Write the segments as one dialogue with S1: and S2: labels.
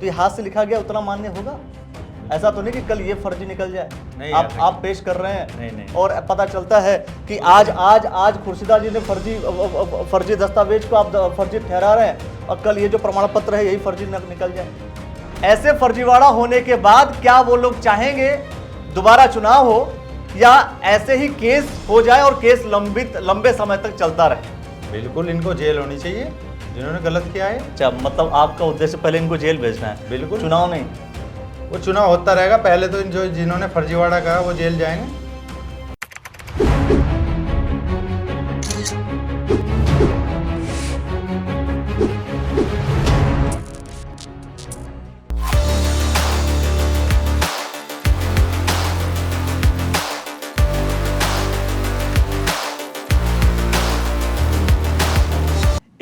S1: तो ये हाथ से लिखा गया उतना मान्य होगा? ऐसा तो नहीं कि कल ये फर्जी निकल जाए।
S2: नहीं,
S1: आप पेश कर रहे हैं
S2: नहीं।
S1: और पता चलता है कि आज खुर्शीदा जी ने फर्जी दस्तावेज को आप फर्जी ठहरा रहे हैं और कल ये जो प्रमाण पत्र है यही फर्जी निकल जाए। ऐसे फर्जीवाड़ा होने के बाद क्या वो लोग चाहेंगे दोबारा चुनाव हो या ऐसे ही केस हो जाए और केस लंबे समय तक चलता रहे?
S2: बिल्कुल इनको जेल होनी चाहिए जिन्होंने गलत किया है।
S1: अच्छा, मतलब आपका उद्देश्य पहले इनको जेल भेजना है,
S2: बिल्कुल,
S1: चुनाव नहीं?
S2: वो चुनाव होता रहेगा, पहले तो जिन्होंने फर्जीवाड़ा कहा वो जेल जाएंगे।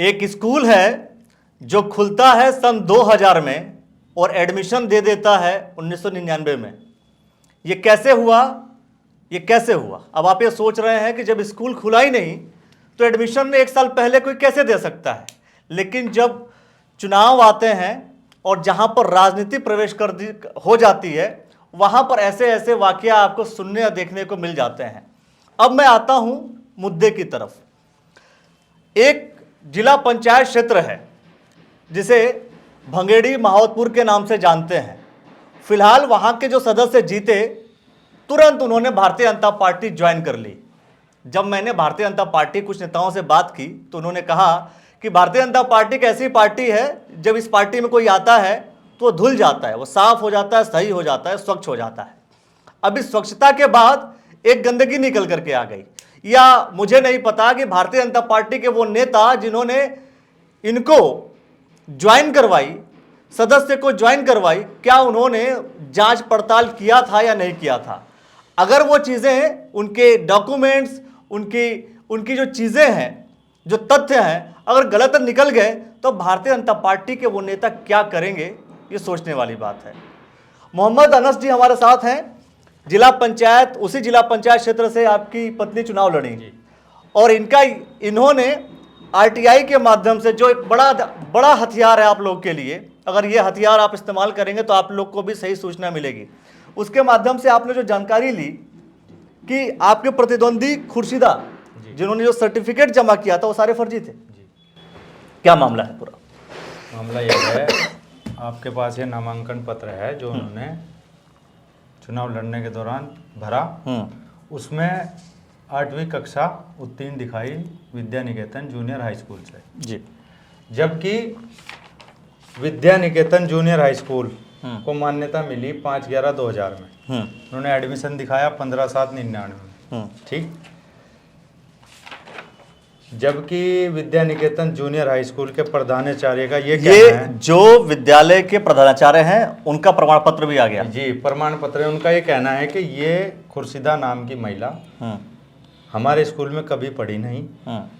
S1: एक स्कूल है जो खुलता है सन 2000 में और एडमिशन दे देता है 1999 में। ये कैसे हुआ? अब आप ये सोच रहे हैं कि जब स्कूल खुला ही नहीं तो एडमिशन 1 साल पहले कोई कैसे दे सकता है? लेकिन जब चुनाव आते हैं और जहां पर राजनीति प्रवेश हो जाती है वहां पर ऐसे ऐसे वाकया आपको सुनने या देखने को मिल जाते हैं। अब मैं आता हूं मुद्दे की तरफ। एक जिला पंचायत क्षेत्र है जिसे भंगेड़ी माहौतपुर के नाम से जानते हैं। फिलहाल वहां के जो सदस्य जीते तुरंत उन्होंने भारतीय जनता पार्टी ज्वाइन कर ली। जब मैंने भारतीय जनता पार्टी कुछ नेताओं से बात की तो उन्होंने कहा कि भारतीय जनता पार्टी एक ऐसी पार्टी है जब इस पार्टी में कोई आता है तो वो धुल जाता है, वो साफ हो जाता है, सही हो जाता है, स्वच्छ हो जाता है। अब इस स्वच्छता के बाद एक गंदगी निकल करके आ गई, या मुझे नहीं पता कि भारतीय जनता पार्टी के वो नेता जिन्होंने इनको ज्वाइन करवाई, सदस्य को ज्वाइन करवाई, क्या उन्होंने जांच पड़ताल किया था या नहीं किया था? अगर वो चीज़ें, उनके डॉक्यूमेंट्स, उनकी जो चीज़ें हैं, जो तथ्य हैं, अगर गलत निकल गए तो भारतीय जनता पार्टी के वो नेता क्या करेंगे, ये सोचने वाली बात है। मोहम्मद अनस जी हमारे साथ हैं, उसी जिला पंचायत क्षेत्र से आपकी पत्नी चुनाव लड़ी और इन्होंने आरटीआई के माध्यम से, जो एक बड़ा हथियार है आप लोग के लिए, अगर ये हथियार आप इस्तेमाल करेंगे तो आप लोग को भी सही सूचना मिलेगी। उसके माध्यम से आपने जो जानकारी ली कि आपके प्रतिद्वंदी खुर्शीदा जिन्होंने जो सर्टिफिकेट जमा किया था वो सारे फर्जी थे। क्या मामला है? पूरा
S2: मामला ये है, आपके पास ये नामांकन पत्र है जो उन्होंने चुनाव लड़ने के दौरान भरा। उसमें 8वीं कक्षा उत्तीर्ण दिखाई Vidya Niketan junior high school से जी, जबकि Vidya Niketan junior high school को मान्यता मिली 5/11/2000 में। उन्होंने एडमिशन दिखाया 15/7/99 में। ठीक, जबकि Vidya Niketan junior high school के प्रधानाचार्य का ये कहना है,
S1: जो विद्यालय के प्रधानाचार्य हैं उनका प्रमाण पत्र भी आ गया
S2: जी, प्रमाण पत्र है। उनका ये कहना है कि ये खुर्शीदा नाम की महिला हमारे स्कूल में कभी पढ़ी नहीं,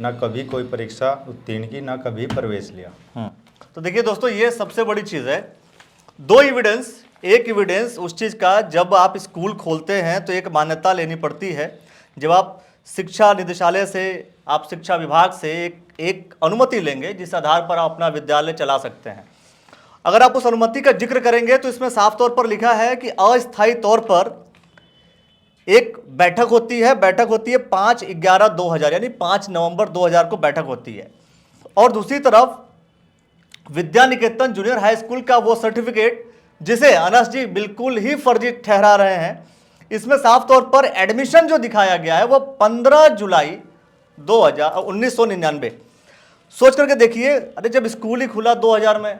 S2: ना कभी कोई परीक्षा उत्तीर्ण की, ना कभी प्रवेश लिया।
S1: तो देखिए दोस्तों, ये सबसे बड़ी चीज़ है। 2 एविडेंस, एक एविडेंस उस चीज़ का, जब आप स्कूल खोलते हैं तो एक मान्यता लेनी पड़ती है। जब आप शिक्षा निदेशालय से, आप शिक्षा विभाग से एक अनुमति लेंगे जिस आधार पर आप अपना विद्यालय चला सकते हैं। अगर आप उस अनुमति का जिक्र करेंगे तो इसमें साफ तौर पर लिखा है कि अस्थायी तौर पर एक बैठक होती है 5/11/2000 यानी 5 नवंबर 2000 को बैठक होती है। और दूसरी तरफ Vidya Niketan junior high school का वो सर्टिफिकेट जिसे अनस जी बिल्कुल ही फर्जी ठहरा रहे हैं, इसमें साफ तौर पर एडमिशन जो दिखाया गया है वो 15 जुलाई 1999। सोच करके देखिए, अरे जब स्कूल ही खुला 2000 में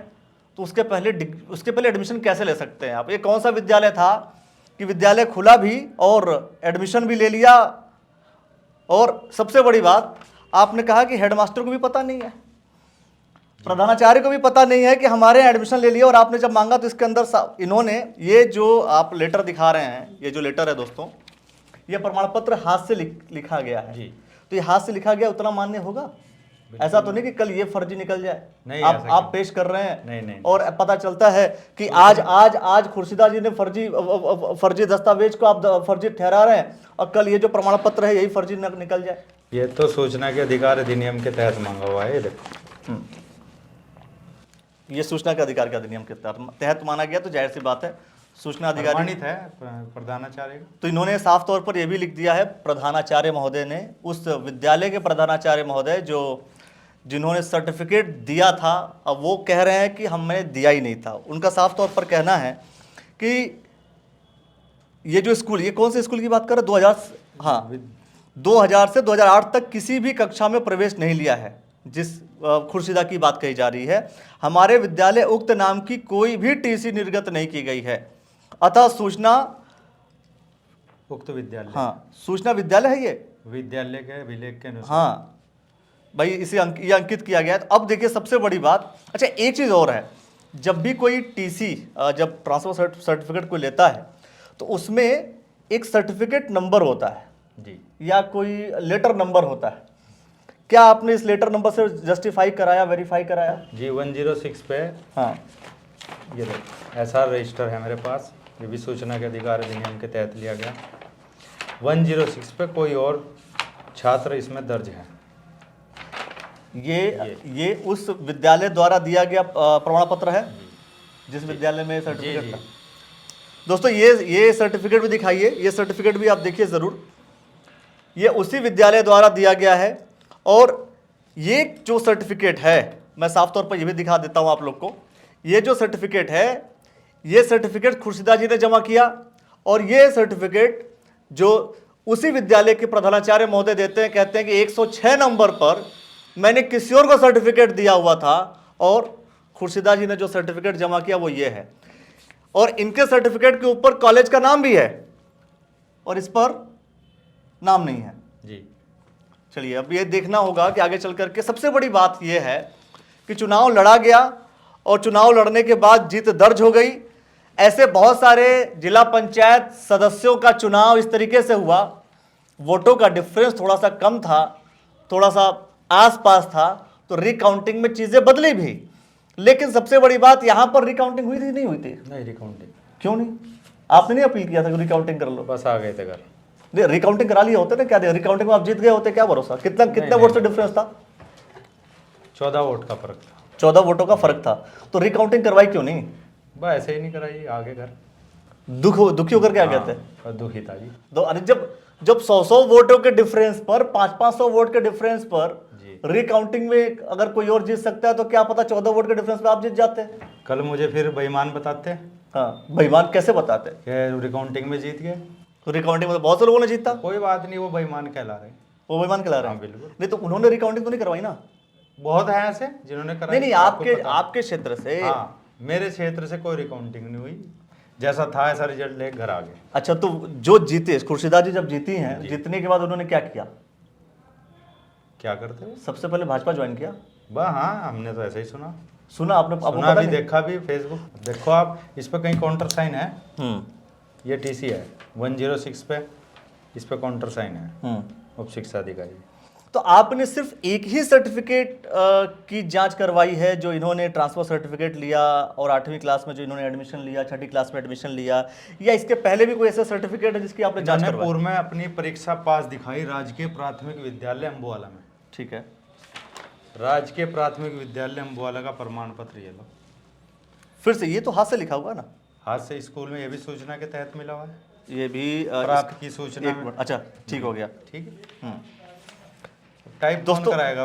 S1: तो उसके पहले एडमिशन कैसे ले सकते हैं आप? ये कौन सा विद्यालय था कि विद्यालय खुला भी और एडमिशन भी ले लिया? और सबसे बड़ी बात, आपने कहा कि हेडमास्टर को भी पता नहीं है, प्रधानाचार्य को भी पता नहीं है कि हमारे यहाँ एडमिशन ले लिया। और आपने जब मांगा तो इसके अंदर इन्होंने ये जो आप लेटर दिखा रहे हैं, ये जो लेटर है दोस्तों, ये प्रमाण पत्र हाथ से लिखा गया है जी। तो ये हाथ से लिखा गया उतना मान्य होगा? ऐसा तो नहीं कि कल ये फर्जी निकल जाए?
S2: नहीं,
S1: आप पेश कर रहे हैं
S2: नहीं।
S1: और पता चलता है कि आज खुर्शीदा जी ने फर्जी दस्तावेज को आप फर्जी ठहरा रहे हैं और कल ये जो प्रमाण पत्र है यही फर्जी निकल जाए।
S2: ये तो सूचना के अधिकार अधिनियम के तहत मांगा हुआ है। देखो
S1: ये सूचना के अधिकार के अधिनियम के तहत माना गया, तो जाहिर सी बात है सूचना अधिकारी
S2: प्रमाणित है प्रधानाचार्य का।
S1: तो इन्होंने साफ तौर पर यह भी लिख दिया है, प्रधानाचार्य महोदय ने, उस विद्यालय के प्रधानाचार्य महोदय जिन्होंने सर्टिफिकेट दिया था, अब वो कह रहे हैं कि हमने दिया ही नहीं था। उनका साफ तौर पर कहना है कि ये जो स्कूल, ये कौन से स्कूल की बात कर रहे हैं, 2000 से 2008 तक किसी भी कक्षा में प्रवेश नहीं लिया है, जिस खुर्शीदा की बात कही जा रही है। हमारे विद्यालय उक्त नाम की कोई भी टीसी निर्गत नहीं की गई है, अतः सूचना
S2: उक्त विद्यालय,
S1: हाँ सूचना विद्यालय है ये,
S2: विद्यालय के अभिलेख के अनुसार,
S1: हाँ भाई इसे ये अंकित किया गया है। तो अब देखिए सबसे बड़ी बात, अच्छा एक चीज़ और है, जब भी कोई टीसी जब ट्रांसफर सर्टिफिकेट कोई लेता है तो उसमें एक सर्टिफिकेट नंबर होता है
S2: जी, या
S1: कोई लेटर नंबर होता है। क्या आपने इस लेटर नंबर से जस्टिफाई कराया, वेरीफाई कराया?
S2: जी 106 पे,
S1: हाँ
S2: ये SR रजिस्टर है मेरे पास, ये भी सूचना के अधिकार अधिनियम के तहत लिया गया। 106 पे कोई और छात्र इसमें दर्ज है।
S1: ये उस विद्यालय द्वारा दिया गया प्रमाण पत्र है जिस विद्यालय में सर्टिफिकेट था। दोस्तों ये सर्टिफिकेट भी दिखाइए, ये सर्टिफिकेट भी आप देखिए ज़रूर, ये उसी विद्यालय द्वारा दिया गया है। और ये जो सर्टिफिकेट है, मैं साफ तौर पर ये भी दिखा देता हूँ आप लोग को, ये जो सर्टिफिकेट है, ये सर्टिफिकेट खुर्शीदा जी ने जमा किया, और ये सर्टिफिकेट जो उसी विद्यालय के प्रधानाचार्य महोदय देते हैं, कहते हैं कि 106 नंबर पर मैंने किसी और को सर्टिफिकेट दिया हुआ था, और खुर्शीदा जी ने जो सर्टिफिकेट जमा किया वो ये है। और इनके सर्टिफिकेट के ऊपर कॉलेज का नाम भी है और इस पर नाम नहीं है
S2: जी।
S1: चलिए अब ये देखना होगा कि आगे चल करके, सबसे बड़ी बात ये है कि चुनाव लड़ा गया और चुनाव लड़ने के बाद जीत दर्ज हो गई। ऐसे बहुत सारे जिला पंचायत सदस्यों का चुनाव इस तरीके से हुआ, वोटों का डिफरेंस थोड़ा सा कम था, थोड़ा सा आसपास था, तो रिकाउंटिंग में चीजें बदली भी। लेकिन सबसे बड़ी बात, यहां पर रिकाउंटिंग हुई थी नहीं हुई थी?
S2: नहीं रिकाउंटिंग
S1: क्यों नहीं? आपने नहीं अपील किया था कि रिकाउंटिंग कर लो?
S2: बस आ गए थे घर।
S1: नहीं रिकाउंटिंग करा लिया होते ना, क्या रिकाउंटिंग में आप जीत गए होते, क्या भरोसा? कितने वोट से डिफरेंस था?
S2: 14 वोट का फर्क था।
S1: 14 वोटों का फर्क था, तो रिकाउंटिंग करवाई क्यों नहीं?
S2: बस ऐसे ही नहीं कराई, आगे घर।
S1: दुखी होकर क्या कहते हैं?
S2: और दुखी था जी।
S1: अरे जब 100 वोटों के डिफरेंस पर, 500 वोट के डिफरेंस पर रिकाउंटिंग में अगर कोई और जीत सकता है, तो क्या पता 14 वोट के डिफरेंस पे आप जीत जाते?
S2: कल मुझे फिर बेईमान बताते।
S1: हाँ बेईमान कैसे बताते?
S2: रिकाउंटिंग में जीत गए।
S1: तो रिकाउंटिंग में बहुत से लोगों ने जीता।
S2: कोई बात नहीं, वो बेईमान कहला रहे।
S1: वो बेईमान कहला रहे?
S2: हाँ बिल्कुल।
S1: नहीं तो उन्होंने रिकाउंटिंग तो नहीं करवाई ना?
S2: बहुत है ऐसे जिन्होंने कराई।
S1: नहीं आपके क्षेत्र से।
S2: हाँ मेरे क्षेत्र से कोई रिकाउंटिंग नहीं हुई, जैसा था ऐसा रिजल्ट लेकर घर आ गए।
S1: अच्छा तो जो जीते, खुर्शीदा जी जब जीती हैं, जीतने के बाद उन्होंने क्या किया?
S2: क्या करते हो?
S1: सबसे पहले भाजपा ज्वाइन किया।
S2: हाँ हमने तो ऐसा ही सुना
S1: आपने
S2: सुना भी, देखा भी फेसबुक। देखो आप, इस पे कहीं काउंटर साइन है, ये टीसी है 106 पे, इस पे काउंटर साइन है उप शिक्षा अधिकारी।
S1: तो आपने सिर्फ एक ही सर्टिफिकेट की जांच करवाई है, जो इन्होंने ट्रांसफर सर्टिफिकेट लिया और 8वीं क्लास में जो इन्होंने एडमिशन लिया, 6ठी क्लास में एडमिशन लिया, या इसके पहले भी कोई ऐसा सर्टिफिकेट है जिसकी आपने जांच करवाई?
S2: पूर्व में अपनी परीक्षा पास दिखाई राजकीय प्राथमिक विद्यालय अम्बुवाला में।
S1: ठीक है,
S2: राजकीय प्राथमिक विद्यालय अम्बुवाला का प्रमाण पत्र ये लो।
S1: फिर से ये तो हाथ से लिखा हुआ ना?
S2: हाथ से। स्कूल में ये भी सूचना के तहत मिला हुआ है,
S1: ये भी
S2: प्राप्त की सूचना में।
S1: अच्छा ठीक हो गया।
S2: ठीक है। टाइप कौन कराएगा?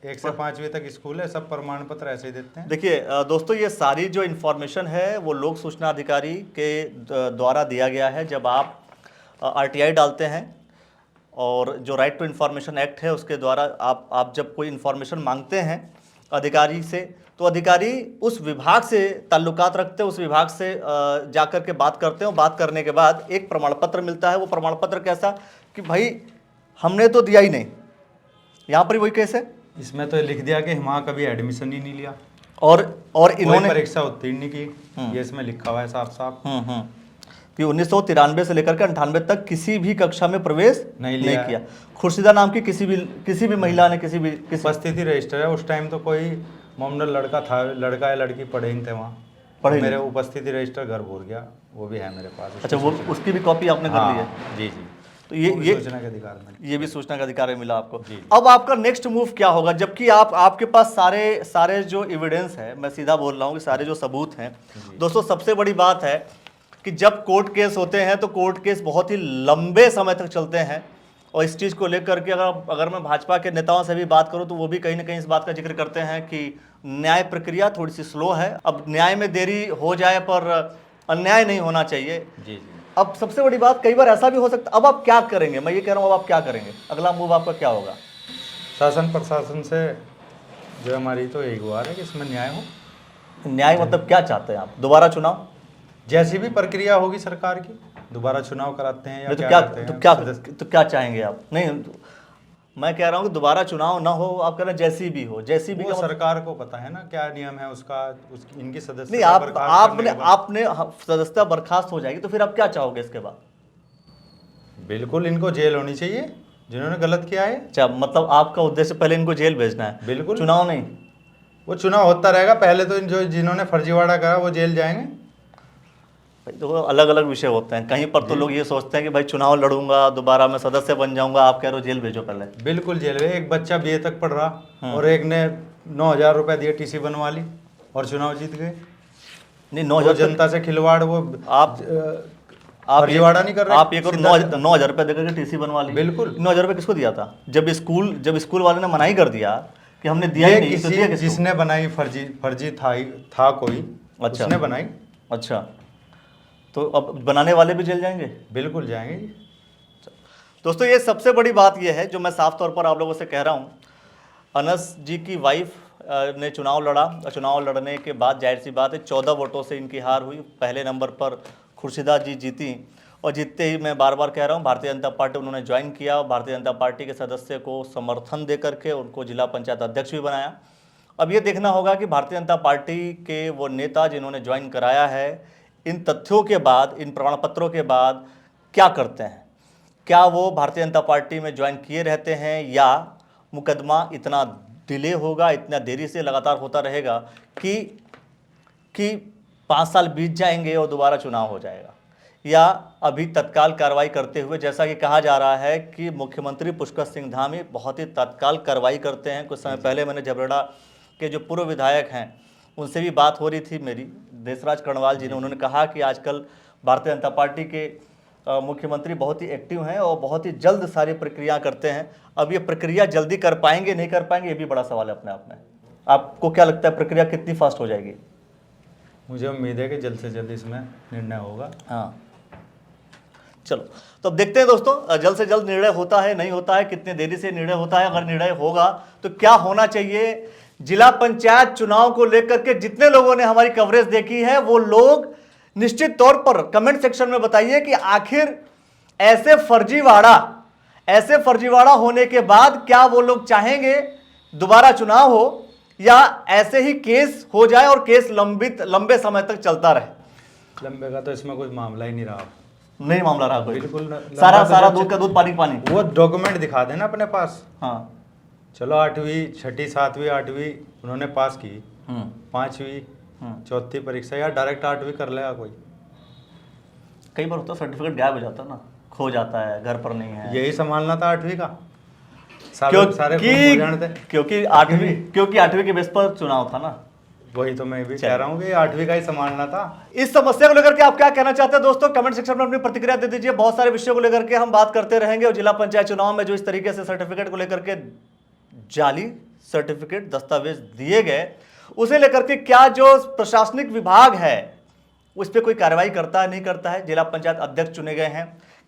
S2: 1 से 5वीं तक स्कूल है, सब प्रमाण पत्र ऐसे ही देते हैं।
S1: देखिए दोस्तों, ये सारी जो इन्फॉर्मेशन है वो लोक सूचना अधिकारी के द्वारा दिया गया है। जब आप RTI डालते हैं और जो राइट टू इन्फॉर्मेशन एक्ट है उसके द्वारा आप जब कोई इन्फॉर्मेशन मांगते हैं अधिकारी से, तो अधिकारी उस विभाग से ताल्लुकात रखते हैं, उस विभाग से जाकर के बात करते हैं, और बात करने के बाद एक प्रमाण पत्र मिलता है। वो प्रमाण पत्र कैसा कि भाई हमने तो दिया ही नहीं। यहाँ पर वही केस है,
S2: इसमें तो लिख दिया कि वहाँ कभी एडमिशन ही नहीं लिया
S1: और इन्होंने
S2: परीक्षा उत्तीर्ण नहीं की, ये इसमें लिखा हुआ है साफ साफ
S1: कि 1993 से लेकर के 98 तक किसी भी कक्षा में प्रवेश नहीं किया। खुर्शीदा नाम की किसी भी महिला ने किसी
S2: उपस्थिति रजिस्टर है। उस टाइम तो कोई मोमडन लड़का या लड़की पढ़े ही थे वहाँ। मेरे उपस्थिति रजिस्टर घर भूल गया, वो भी है मेरे पास।
S1: अच्छा, वो उसकी भी कॉपी आपने कर ली है?
S2: जी जी।
S1: तो
S2: वो भी सूचना का अधिकार मिला।
S1: ये भी सूचना का अधिकार मिला आपको।
S2: जी।
S1: अब आपका नेक्स्ट मूव क्या होगा, जबकि आपके पास सारे जो एविडेंस है, मैं सीधा बोल रहा हूँ कि सारे जो सबूत हैं। दोस्तों सबसे बड़ी बात है कि जब कोर्ट केस होते हैं तो कोर्ट केस बहुत ही लंबे समय तक चलते हैं, और इस चीज़ को लेकर के अगर मैं भाजपा के नेताओं से भी बात करूं तो वो भी कहीं ना कहीं इस बात का जिक्र करते हैं कि न्याय प्रक्रिया थोड़ी सी स्लो है। अब न्याय में देरी हो जाए पर अन्याय नहीं होना चाहिए।
S2: जी जी।
S1: अब सबसे बड़ी बात, कई बार ऐसा भी हो सकता, अब आप क्या करेंगे, मैं ये कह रहा हूँ अब आप क्या करेंगे, अगला मूव आपका क्या होगा?
S2: शासन प्रशासन से जो हमारी तो यही गुहार है कि इसमें न्याय हो।
S1: न्याय मतलब क्या चाहते हैं आप? दोबारा चुनाव?
S2: जैसी भी प्रक्रिया होगी सरकार की, दोबारा चुनाव कराते हैं या
S1: नहीं,
S2: क्या करते हैं?
S1: तो क्या चाहेंगे आप? नहीं, मैं कह रहा हूँ कि दोबारा चुनाव ना हो, आप कह रहे हैं जैसी भी हो, जैसी भी
S2: वो
S1: का
S2: सरकार को पता है ना क्या नियम है उसका, इनकी
S1: नहीं,
S2: सदस्यता बर्खास्त करने के बाद।
S1: आपने सदस्यता बर्खास्त हो जाएगी तो फिर आप क्या चाहोगे इसके बाद?
S2: बिल्कुल इनको जेल होनी चाहिए जिन्होंने गलत किया है।
S1: अच्छा, मतलब आपका उद्देश्य पहले इनको जेल भेजना है,
S2: बिल्कुल।
S1: चुनाव नहीं?
S2: वो चुनाव होता रहेगा, पहले तो जिन्होंने फर्जीवाड़ा करा वो जेल जाएंगे।
S1: भाई तो अलग अलग विषय होते हैं, कहीं पर तो लोग ये सोचते हैं कि भाई चुनाव लड़ूंगा, दोबारा मैं सदस्य बन जाऊंगा, आप कह रहे हो जेल भेजो पहले।
S2: बिल्कुल जेल है। एक बच्चा BA तक पढ़ रहा और एक ने 9,000 रुपए दिए TC बनवा ली और चुनाव जीत गए।
S1: नहीं,
S2: वो
S1: 9,000
S2: जनता से खिलवाड़, वो
S1: आप
S2: फर्जीवाड़ा नहीं कर रहे।
S1: आप ये करो, 9,000 रुपए देकर के TC बनवा ली।
S2: बिल्कुल।
S1: 9,000 रुपए किसको दिया था? जब स्कूल वाले ने मनाही कर दिया कि हमने दिया ही नहीं, तो दिया किसको?
S2: जिसने बनाई फर्जी था कोई,
S1: अच्छा।
S2: उसने बनाई।
S1: अच्छा, तो अब बनाने वाले भी जेल जाएंगे?
S2: बिल्कुल जाएंगे जी।
S1: दोस्तों ये सबसे बड़ी बात ये है जो मैं साफ तौर पर आप लोगों से कह रहा हूँ। अनस जी की वाइफ ने चुनाव लड़ा, और चुनाव लड़ने के बाद जाहिर सी बात है 14 वोटों से इनकी हार हुई। पहले नंबर पर खुर्शीदा जी जीती, और जीतते ही मैं बार बार कह रहा हूँ भारतीय जनता पार्टी उन्होंने ज्वाइन किया, और भारतीय जनता पार्टी के सदस्य को समर्थन दे करके उनको जिला पंचायत अध्यक्ष भी बनाया। अब ये देखना होगा कि भारतीय जनता पार्टी के वो नेता जिन्होंने ज्वाइन कराया है, इन तथ्यों के बाद, इन प्रमाण पत्रों के बाद क्या करते हैं। क्या वो भारतीय जनता पार्टी में ज्वाइन किए रहते हैं, या मुकदमा इतना डिले होगा, इतना देरी से लगातार होता रहेगा कि 5 साल बीत जाएंगे और दोबारा चुनाव हो जाएगा, या अभी तत्काल कार्रवाई करते हुए, जैसा कि कहा जा रहा है कि मुख्यमंत्री पुष्कर सिंह धामी बहुत ही तत्काल कार्रवाई करते हैं। कुछ समय पहले मैंने जबरेड़ा के जो पूर्व विधायक हैं उनसे भी बात हो रही थी मेरी, देशराज कर्णवाल जी ने, उन्होंने कहा कि आजकल भारतीय जनता पार्टी के मुख्यमंत्री बहुत ही एक्टिव हैं और बहुत ही जल्द सारी प्रक्रिया करते हैं। अब ये प्रक्रिया जल्दी कर पाएंगे नहीं कर पाएंगे, ये भी बड़ा सवाल है अपने आप में। आपको क्या लगता है प्रक्रिया कितनी फास्ट हो जाएगी?
S2: मुझे उम्मीद है कि जल्द से जल्द इसमें निर्णय होगा।
S1: हाँ, चलो तो अब देखते हैं दोस्तों, जल्द से जल्द निर्णय होता है नहीं होता है, कितने देरी से निर्णय होता है। अगर निर्णय होगा तो क्या होना चाहिए। जिला पंचायत चुनाव को लेकर के जितने लोगों ने हमारी कवरेज देखी है वो लोग निश्चित तौर पर कमेंट सेक्शन में बताइए कि आखिर ऐसे फर्जीवाड़ा होने के बाद क्या वो लोग चाहेंगे दोबारा चुनाव हो, या ऐसे ही केस हो जाए और केस लंबे समय तक चलता रहे।
S2: लंबे का तो इसमें कोई मामला ही नहीं रहा।
S1: नहीं मामला रहा कोई,
S2: बिल्कुल
S1: सारा दूध का दूध पानी पानी।
S2: वो डॉक्यूमेंट दिखा देना अपने पास।
S1: हाँ,
S2: चलो 8वीं 6ठी 7वीं 8वीं उन्होंने पास की, 5वीं 4थी परीक्षा, या डायरेक्ट 8वीं कर लेगा कोई।
S1: कई बार होता सर्टिफिकेट गायब हो जाता है ना, खो जाता है, घर पर नहीं है।
S2: यही संभालना था 8वीं का,
S1: क्योंकि 8वीं के बेस पर चुनाव था ना।
S2: वही तो मैं भी कह रहा हूँ कि 8वीं का ही संभालना था।
S1: इस समस्या को लेकर के आप क्या कहना चाहते हैं दोस्तों? कमेंट सेक्शन में अपनी प्रतिक्रिया दे दीजिए। बहुत सारे विषयों को लेकर के हम बात करते रहेंगे, और जिला पंचायत चुनाव में जो इस तरीके से सर्टिफिकेट को लेकर के जाली सर्टिफिकेट दस्तावेज दिए गए, उसे लेकर के क्या जो प्रशासनिक विभाग है उस पर कोई कार्रवाई करता है नहीं करता है। जिला पंचायत अध्यक्ष चुने गए हैं,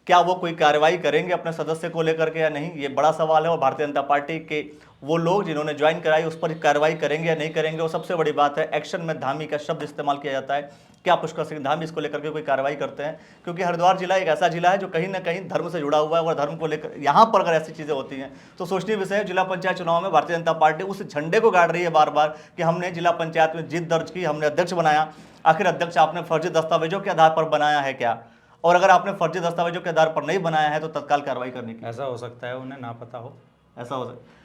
S1: क्या वो कोई कार्रवाई करेंगे अपने सदस्य को लेकर के या नहीं, ये बड़ा सवाल है। और भारतीय जनता पार्टी के वो लोग जिन्होंने ज्वाइन कराई उस पर कार्रवाई करेंगे या नहीं करेंगे, वो सबसे बड़ी बात है। एक्शन में धामी का शब्द इस्तेमाल किया जाता है, क्या पुष्कर सिंह धामी इसको लेकर के कोई कार्रवाई करते हैं? क्योंकि हरिद्वार जिला एक ऐसा जिला है जो कहीं ना कहीं धर्म से जुड़ा हुआ है, और धर्म को लेकर यहाँ पर अगर ऐसी चीज़ें होती हैं तो सोचनीय विषय है। जिला पंचायत चुनाव में भारतीय जनता पार्टी उस झंडे को गाड़ रही है बार बार कि हमने जिला पंचायत में जीत दर्ज की, हमने अध्यक्ष बनाया। आखिर अध्यक्ष आपने फर्जी दस्तावेजों के आधार पर बनाया है क्या? और अगर आपने फर्जी दस्तावेजों के आधार पर नहीं बनाया है तो तत्काल कार्रवाई करने की।
S2: ऐसा हो सकता है उन्हें ना पता हो,
S1: ऐसा हो सकता है।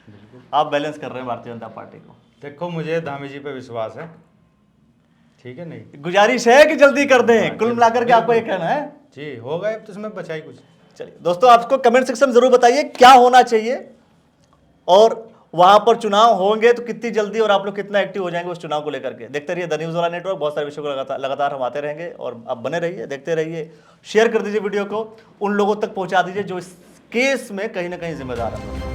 S1: आप बैलेंस कर रहे हैं भारतीय जनता पार्टी को।
S2: देखो मुझे धामी जी पे विश्वास है, ठीक है नहीं,
S1: गुजारिश है कि जल्दी कर दें, कुल मिलाकर के आपको ये कहना है
S2: जी होगा। अब तो इसमें बचा ही कुछ।
S1: चलिए दोस्तों, आपको कमेंट सेक्शन में जरूर बताइए क्या होना चाहिए, और वहां पर चुनाव होंगे तो कितनी जल्दी और आप लोग कितना एक्टिव हो जाएंगे उस चुनाव को लेकर के। देखते रहिए द न्यूज़ वाला नेटवर्क, बहुत सारे विषयों को लगातार हम आते रहेंगे, और आप बने रहिए, देखते रहिए, शेयर कर दीजिए वीडियो को, उन लोगों तक पहुंचा दीजिए जो इस केस में कहीं ना कहीं जिम्मेदार है।